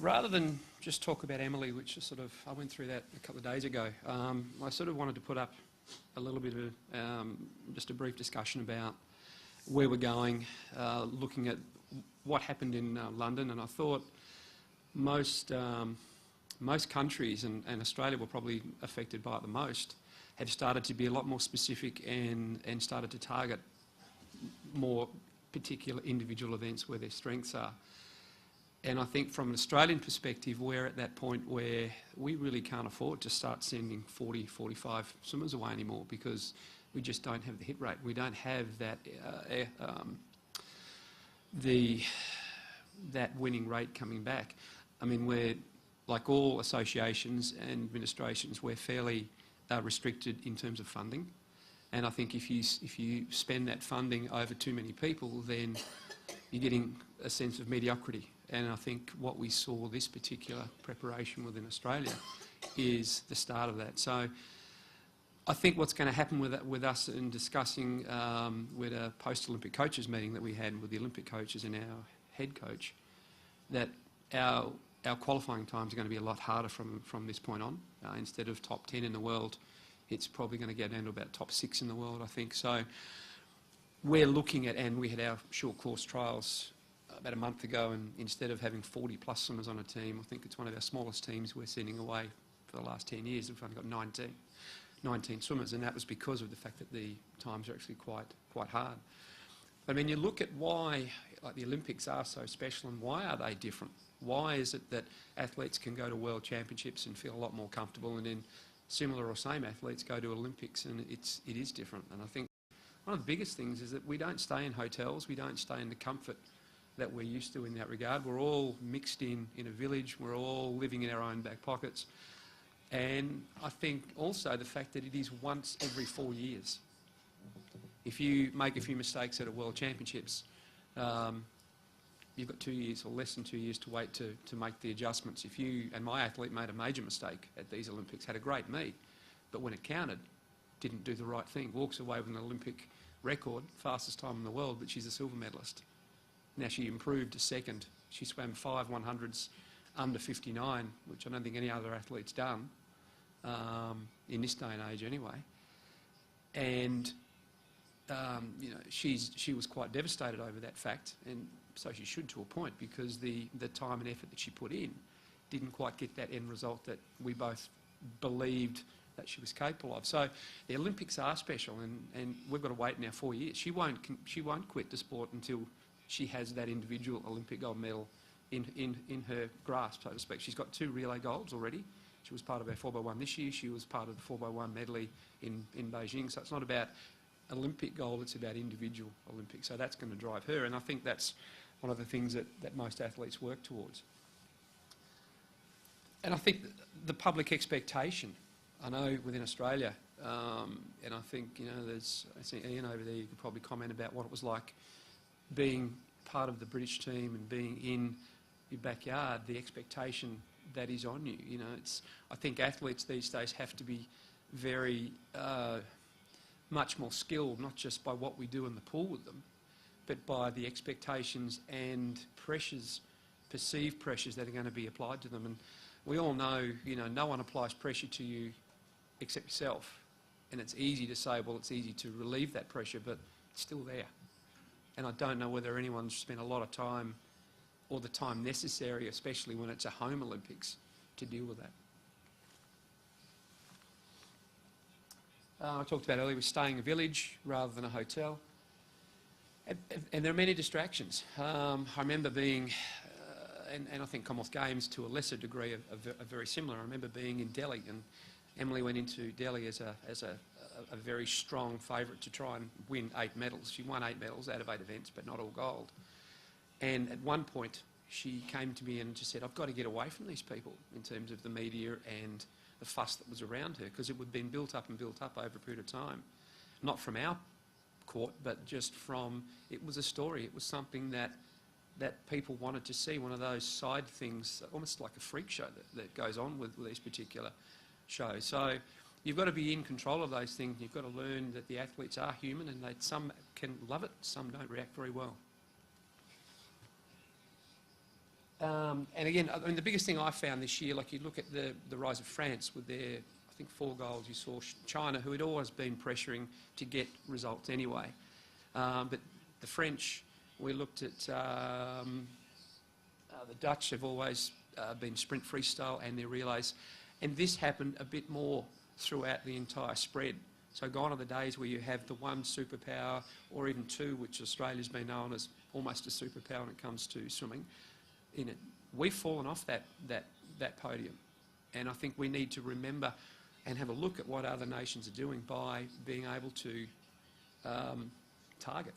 Rather than just talk about Emily, which is I went through that a couple of days ago, I sort of wanted to put up a little bit of just a brief discussion about where we're going, looking at what happened in London, and I thought most countries, and Australia were probably affected by it the most, have started to be a lot more specific and started to target more particular individual events where their strengths are. And I think from an Australian perspective, we're at that point where we really can't afford to start sending 40, 45 swimmers away anymore, because we just don't have the hit rate. We don't have that that winning rate coming back. I mean, we're, like all associations and administrations, we're fairly restricted in terms of funding. And I think if you spend that funding over too many people, then you're getting a sense of mediocrity. And I think what we saw this particular preparation within Australia is the start of that. So I think what's going to happen with us in discussing with a post-Olympic coaches meeting that we had with the Olympic coaches and our head coach, that our qualifying times are going to be a lot harder from this point on. Instead of top 10 in the world, it's probably going to get down to about top 6 in the world, I think. So we're looking at, and we had our short course trials about a month ago, and instead of having 40 plus swimmers on a team, I think it's one of our smallest teams we're sending away for the last 10 years. We've only got 19 swimmers, and that was because of the fact that the times are actually quite hard. But I mean, you look at why the Olympics are so special, and why are they different? Why is it that athletes can go to World Championships and feel a lot more comfortable, and then similar or same athletes go to Olympics and it is different? And I think one of the biggest things is that we don't stay in hotels, we don't stay in the comfort that we're used to in that regard. We're all mixed in a village, we're all living in our own back pockets. And I think also the fact that it is once every 4 years. If you make a few mistakes at a World Championships, you've got 2 years or less than 2 years to wait to make the adjustments. If you, and my athlete made a major mistake at these Olympics, had a great meet, but when it counted, didn't do the right thing, walks away with an Olympic record, fastest time in the world, but she's a silver medalist. Now she improved to second. She swam 5 100s under 59, which I don't think any other athlete's done in this day and age anyway. And you know, she was quite devastated over that fact, and so she should to a point, because the time and effort that she put in didn't quite get that end result that we both believed that she was capable of. So the Olympics are special, and we've got to wait now 4 years. She won't quit the sport until she has that individual Olympic gold medal in her grasp, so to speak. She's got 2 relay golds already. She was part of our 4x1 this year. She was part of the 4x1 medley in Beijing. So it's not about Olympic gold, it's about individual Olympics. So that's going to drive her, and I think that's one of the things that most athletes work towards. And I think the public expectation, I know within Australia, and I think, you know, I see Ian over there, you could probably comment about what it was like being part of the British team and being in your backyard, the expectation that is on you. You know, I think athletes these days have to be very much more skilled, not just by what we do in the pool with them, but by the expectations and pressures, perceived pressures that are going to be applied to them. And we all know, you know, no one applies pressure to you except yourself. And it's easy to say, well, it's easy to relieve that pressure, but it's still there. And I don't know whether anyone's spent a lot of time, or the time necessary, especially when it's a home Olympics, to deal with that. I talked about earlier, we're staying in a village rather than a hotel. And there are many distractions. I remember being, and I think Commonwealth Games to a lesser degree are very similar. I remember being in Delhi, and Emily went into Delhi as a very strong favourite to try and win 8 medals. She won 8 medals out of 8 events, but not all gold. And at one point, she came to me and just said, I've got to get away from these people in terms of the media and the fuss that was around her, because it had been built up and built up over a period of time. Not from our court, but just from, it was a story. It was something that people wanted to see, one of those side things, almost like a freak show that goes on with these particular shows. So you've got to be in control of those things. You've got to learn that the athletes are human, and some can love it, some don't react very well. And again, I mean, the biggest thing I found this year, like you look at the rise of France with their, I think, 4 goals. You saw China, who had always been pressuring to get results anyway. But the French, we looked at the Dutch have always been sprint freestyle and their relays. And this happened a bit more throughout the entire spread. So gone are the days where you have the one superpower or even two, which Australia's been known as almost a superpower when it comes to swimming. In it, we've fallen off that podium, and I think we need to remember and have a look at what other nations are doing by being able to target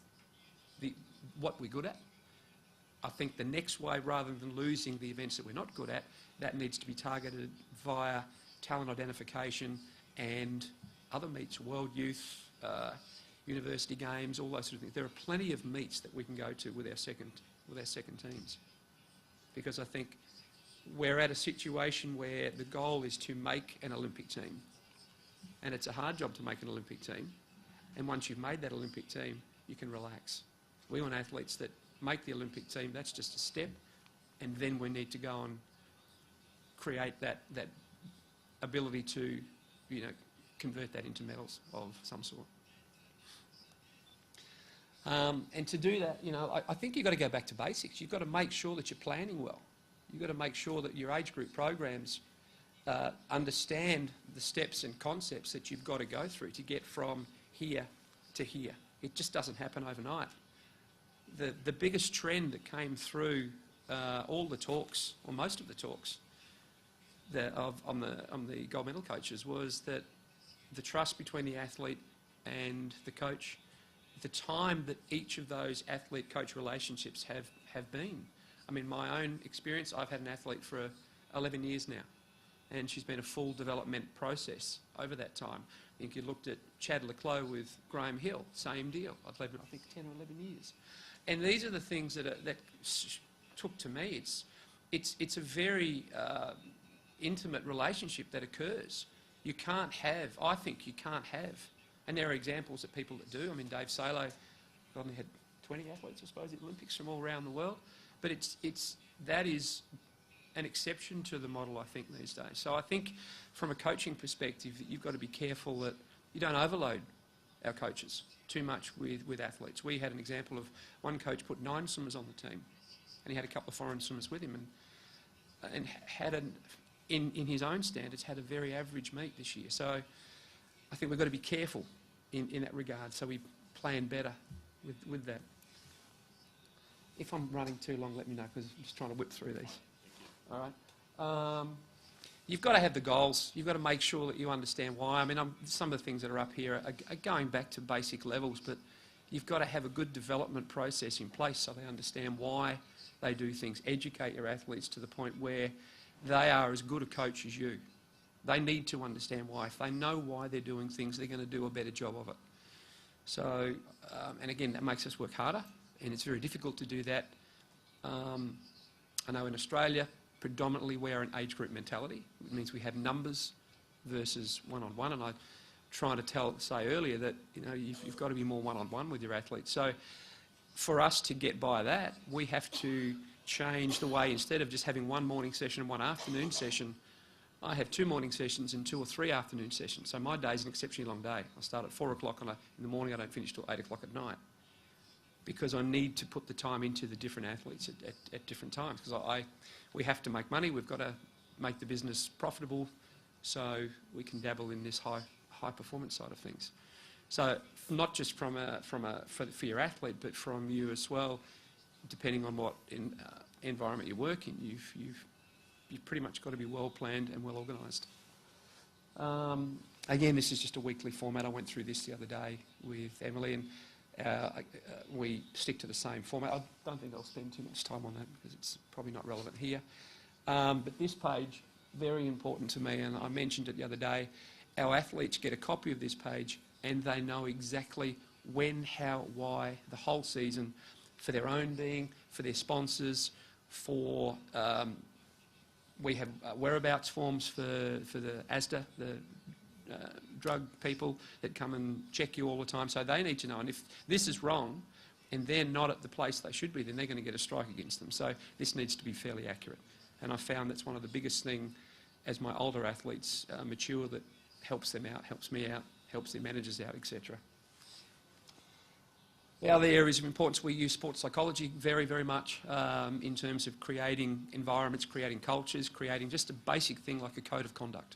what we're good at. I think the next way, rather than losing the events that we're not good at, that needs to be targeted via talent identification and other meets, World Youth, University Games, all those sort of things. There are plenty of meets that we can go to with our second teams, because I think we're at a situation where the goal is to make an Olympic team, and it's a hard job to make an Olympic team. And once you've made that Olympic team, you can relax. We want athletes that make the Olympic team. That's just a step, and then we need to go and create that ability to, convert that into medals of some sort. And to do that, I think you've got to go back to basics. You've got to make sure that you're planning well. You've got to make sure that your age group programs understand the steps and concepts that you've got to go through to get from here to here. It just doesn't happen overnight. The biggest trend that came through all the talks, or most of the talks, on the gold medal coaches, was that the trust between the athlete and the coach, the time that each of those athlete-coach relationships have been. I mean, my own experience, I've had an athlete for 11 years now, and she's been a full development process over that time. I think you looked at Chad Leclos with Graham Hill, same deal. I think 10 or 11 years. And these are the things that took to me. It's a very intimate relationship that occurs. I think you can't have, and there are examples of people that do. I mean, Dave Salo only had 20 athletes, I suppose, at the Olympics from all around the world. But that is an exception to the model, I think, these days. So I think from a coaching perspective, that you've got to be careful that you don't overload our coaches too much with athletes. We had an example of one coach put 9 swimmers on the team, and he had a couple of foreign swimmers with him, and had in his own standards, had a very average meet this year. So I think we've got to be careful in that regard, so we plan better with that. If I'm running too long, let me know, because I'm just trying to whip through these. All right. You've got to have the goals. You've got to make sure that you understand why. I mean, some of the things that are up here are going back to basic levels, but you've got to have a good development process in place so they understand why they do things. Educate your athletes to the point where they are as good a coach as you. They need to understand why. If they know why they're doing things, they're going to do a better job of it. So, and again, that makes us work harder, and it's very difficult to do that. I know in Australia, predominantly we're an age group mentality. It means we have numbers versus one-on-one, and I trying to say earlier that you've got to be more one-on-one with your athletes. So for us to get by that, we have to change the way, instead of just having one morning session and one afternoon session, I have 2 morning sessions and 2 or 3 afternoon sessions. So my day is an exceptionally long day. I start at 4 o'clock in the morning, I don't finish till 8 o'clock at night, because I need to put the time into the different athletes at different times, because we have to make money, we've got to make the business profitable, so we can dabble in this high performance side of things. So not just for your athlete, but from you as well, depending on what environment you work in, you've pretty much got to be well planned and well organised. Again, this is just a weekly format. I went through this the other day with Emily, and we stick to the same format. I don't think I'll spend too much time on that because it's probably not relevant here. But this page, very important to me, and I mentioned it the other day. Our athletes get a copy of this page and they know exactly when, how, why, the whole season, for their own being, for their sponsors, for we have whereabouts forms for the ASDA, the drug people that come and check you all the time. So they need to know. And if this is wrong, and they're not at the place they should be, then they're going to get a strike against them. So this needs to be fairly accurate. And I found that's one of the biggest things as my older athletes mature that helps them out, helps me out, helps their managers out, etc. The other areas of importance, we use sports psychology very, very much in terms of creating environments, creating cultures, creating just a basic thing like a code of conduct.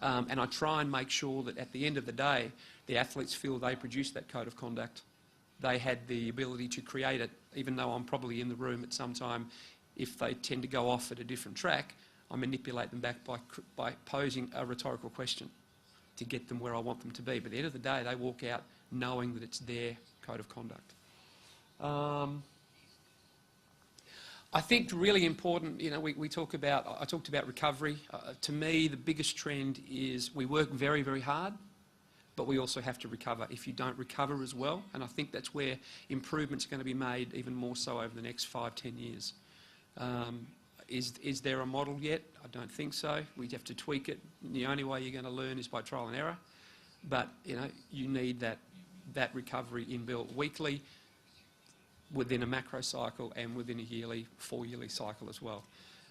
And I try and make sure that at the end of the day, the athletes feel they produced that code of conduct. They had the ability to create it, even though I'm probably in the room at some time. If they tend to go off at a different track, I manipulate them back by posing a rhetorical question to get them where I want them to be. But at the end of the day, they walk out knowing that it's their code of conduct. I think really important, you know, I talked about recovery. To me, the biggest trend is we work very, very hard, but we also have to recover. If you don't recover as well, and I think that's where improvements are going to be made even more so over the next 5-10 years. Is there a model yet? I don't think so. We have to tweak it. The only way you're going to learn is by trial and error. But you know, you need that recovery inbuilt weekly, within a macro cycle and within a yearly, 4-yearly cycle as well.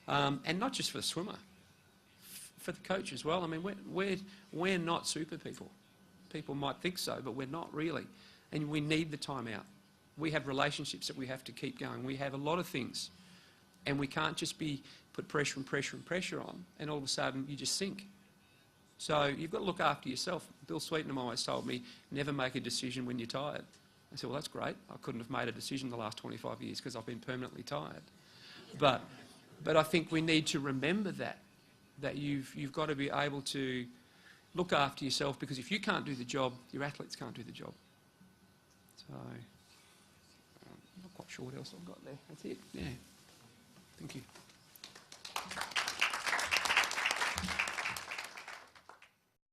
And not just for the swimmer, for the coach as well. I mean, we're not super people. People might think so, but we're not really. And we need the time out. We have relationships that we have to keep going. We have a lot of things. And we can't just put pressure and pressure and pressure on, and all of a sudden you just sink. So you've got to look after yourself. Bill Sweetenham always told me, never make a decision when you're tired. I said, well, that's great. I couldn't have made a decision the last 25 years because I've been permanently tired. But I think we need to remember that you've got to be able to look after yourself, because if you can't do the job, your athletes can't do the job. So I'm not quite sure what else I've got there. That's it. Yeah. Thank you.